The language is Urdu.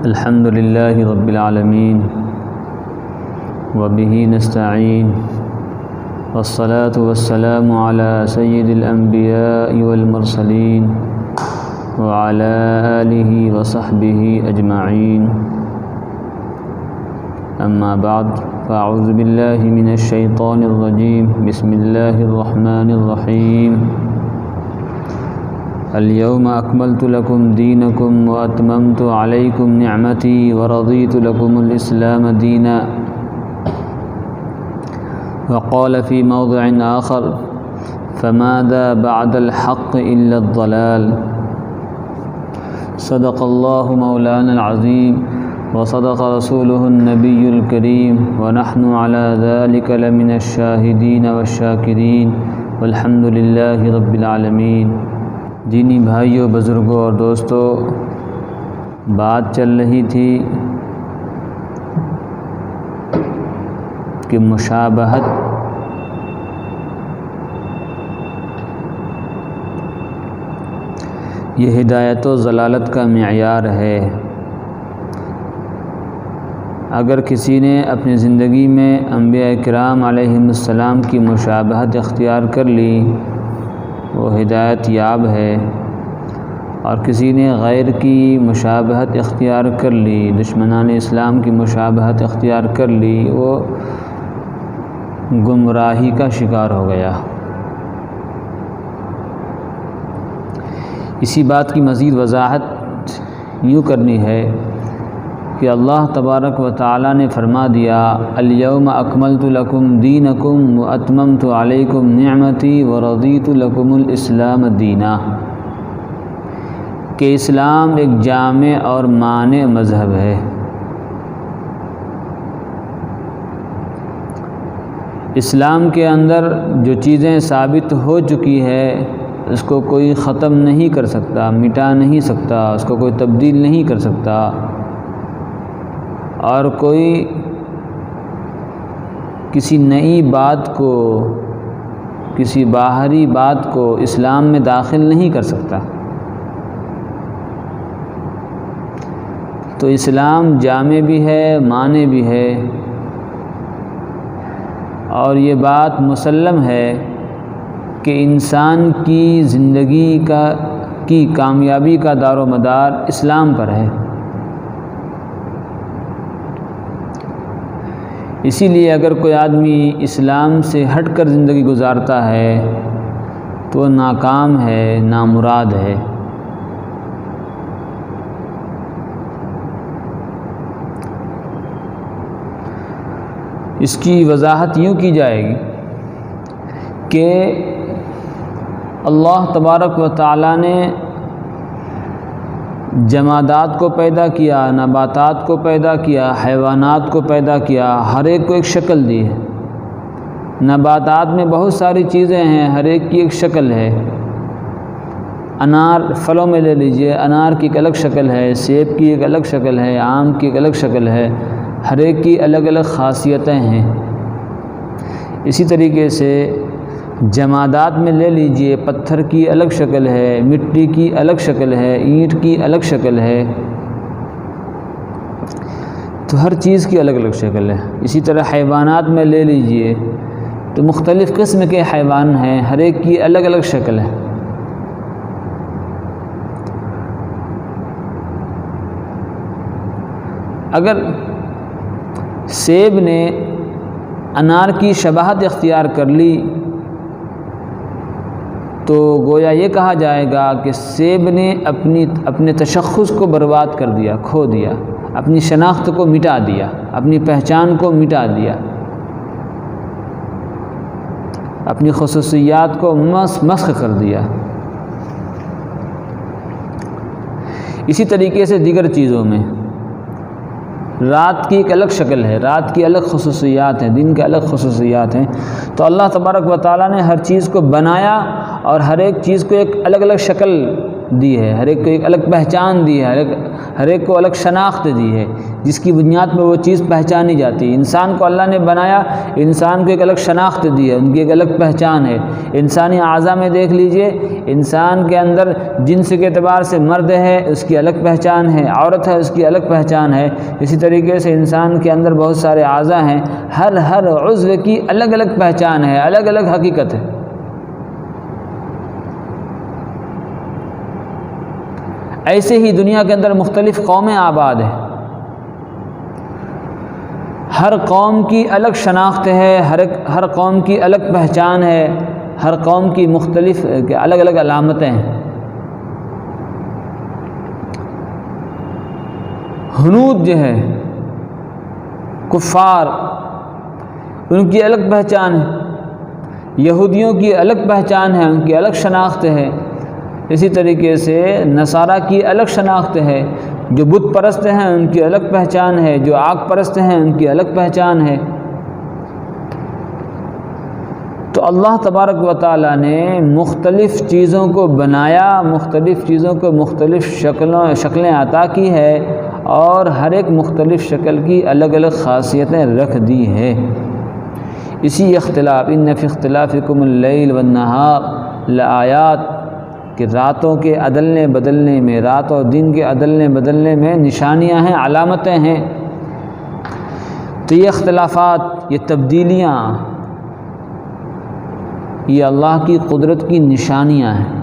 الحمد للہ رب العالمین وبہ نستعین والصلاة والسلام علی سید الانبیاء والمرسلین وعلی آلہ وصحبہ اجمعین اما بعد فاعوذ باللہ من الشیطان الرجیم بسم اللہ الرحمن الرحیم اليوم اکملت لکم دینکم واتممت علیکم نعمتی ورضیت لکم الاسلام دینا وقال في موضع آخر فماذا بعد الحق إلا الضلال صدق الله مولانا العظيم وصدق رسوله النبي الكريم ونحن على ذلك لمن الشاهدين والشاكرين والحمد لله رب العالمين۔ دینی بھائیوں، بزرگوں اور دوستوں، بات چل رہی تھی کہ مشابہت یہ ہدایت و ضلالت کا معیار ہے۔ اگر کسی نے اپنی زندگی میں انبیاء کرام علیہم السلام کی مشابہت اختیار کر لی وہ ہدایت یاب ہے، اور کسی نے غیر کی مشابہت اختیار کر لی، دشمنان اسلام کی مشابہت اختیار کر لی، وہ گمراہی کا شکار ہو گیا۔ اسی بات کی مزید وضاحت یوں کرنی ہے کہ اللہ تبارک و تعالی نے فرما دیا الیوم اکملت لکم دینکم واتممت علیکم نعمتی ورضیت لکم الاسلام دینا، کہ اسلام ایک جامع اور مانع مذہب ہے۔ اسلام کے اندر جو چیزیں ثابت ہو چکی ہے اس کو کوئی ختم نہیں کر سکتا، مٹا نہیں سکتا، اس کو کوئی تبدیل نہیں کر سکتا، اور کوئی کسی نئی بات کو، کسی باہری بات کو اسلام میں داخل نہیں کر سکتا۔ تو اسلام جامع بھی ہے، مانع بھی ہے، اور یہ بات مسلم ہے کہ انسان کی زندگی کی کامیابی کا دار و مدار اسلام پر ہے۔ اسی لیے اگر کوئی آدمی اسلام سے ہٹ کر زندگی گزارتا ہے تو وہ ناکام ہے، نامراد ہے۔ اس کی وضاحت یوں کی جائے گی کہ اللہ تبارک و تعالی نے جمادات کو پیدا کیا، نباتات کو پیدا کیا، حیوانات کو پیدا کیا، ہر ایک کو ایک شکل دی ہے۔ نباتات میں بہت ساری چیزیں ہیں، ہر ایک کی ایک شکل ہے۔ انار پھلوں میں لے لیجئے، انار کی ایک الگ شکل ہے، سیب کی ایک الگ شکل ہے، آم کی ایک الگ شکل ہے، ہر ایک کی الگ الگ خاصیتیں ہیں۔ اسی طریقے سے جمادات میں لے لیجئے، پتھر کی الگ شکل ہے، مٹی کی الگ شکل ہے، اینٹ کی الگ شکل ہے، تو ہر چیز کی الگ الگ شکل ہے۔ اسی طرح حیوانات میں لے لیجئے تو مختلف قسم کے حیوان ہیں، ہر ایک کی الگ الگ شکل ہے۔ اگر سیب نے انار کی شباہت اختیار کر لی تو گویا یہ کہا جائے گا کہ سیب نے اپنے تشخص کو برباد کر دیا، کھو دیا، اپنی شناخت کو مٹا دیا، اپنی پہچان کو مٹا دیا، اپنی خصوصیات کو مسخ کر دیا۔ اسی طریقے سے دیگر چیزوں میں رات کی ایک الگ شکل ہے، رات کی الگ خصوصیات ہیں، دن کے الگ خصوصیات ہیں۔ تو اللہ تبارک و تعالیٰ نے ہر چیز کو بنایا اور ہر ایک چیز کو ایک الگ الگ شکل دی ہے، ہر ایک کو ایک الگ پہچان دی ہے، ہر ایک کو الگ شناخت دی ہے جس کی بنیاد پر وہ چیز پہچانی جاتی ہے۔ انسان کو اللہ نے بنایا، انسان کو ایک الگ شناخت دی ہے، ان کی ایک الگ پہچان ہے۔ انسانی اعضاء میں دیکھ لیجئے، انسان کے اندر جنس کے اعتبار سے مرد ہے، اس کی الگ پہچان ہے، عورت ہے، اس کی الگ پہچان ہے۔ اسی طریقے سے انسان کے اندر بہت سارے اعضاء ہیں، ہر عضو کی الگ الگ پہچان ہے، الگ الگ حقیقت ہے۔ ایسے ہی دنیا کے اندر مختلف قومیں آباد ہیں، ہر قوم کی الگ شناخت ہے، ہر قوم کی الگ پہچان ہے، ہر قوم کی مختلف الگ الگ علامتیں ہیں۔ ہنود جو ہے، کفار، ان کی الگ پہچان ہے، یہودیوں کی الگ پہچان ہے، ان کی الگ شناخت ہے۔ اسی طریقے سے نصارہ کی الگ شناخت ہے، جو بت پرست ہیں ان کی الگ پہچان ہے، جو آگ پرست ہیں ان کی الگ پہچان ہے۔ تو اللہ تبارک و تعالیٰ نے مختلف چیزوں کو بنایا، مختلف چیزوں کو مختلف شکلیں عطا کی ہے، اور ہر ایک مختلف شکل کی الگ الگ خاصیتیں رکھ دی ہے۔ اسی اختلاف ان فی اختلافکم اللیل والنہار لآیات کہ راتوں کے عدلنے بدلنے میں، رات اور دن کے عدلنے بدلنے میں نشانیاں ہیں، علامتیں ہیں۔ تو یہ اختلافات، یہ تبدیلیاں، یہ اللہ کی قدرت کی نشانیاں ہیں۔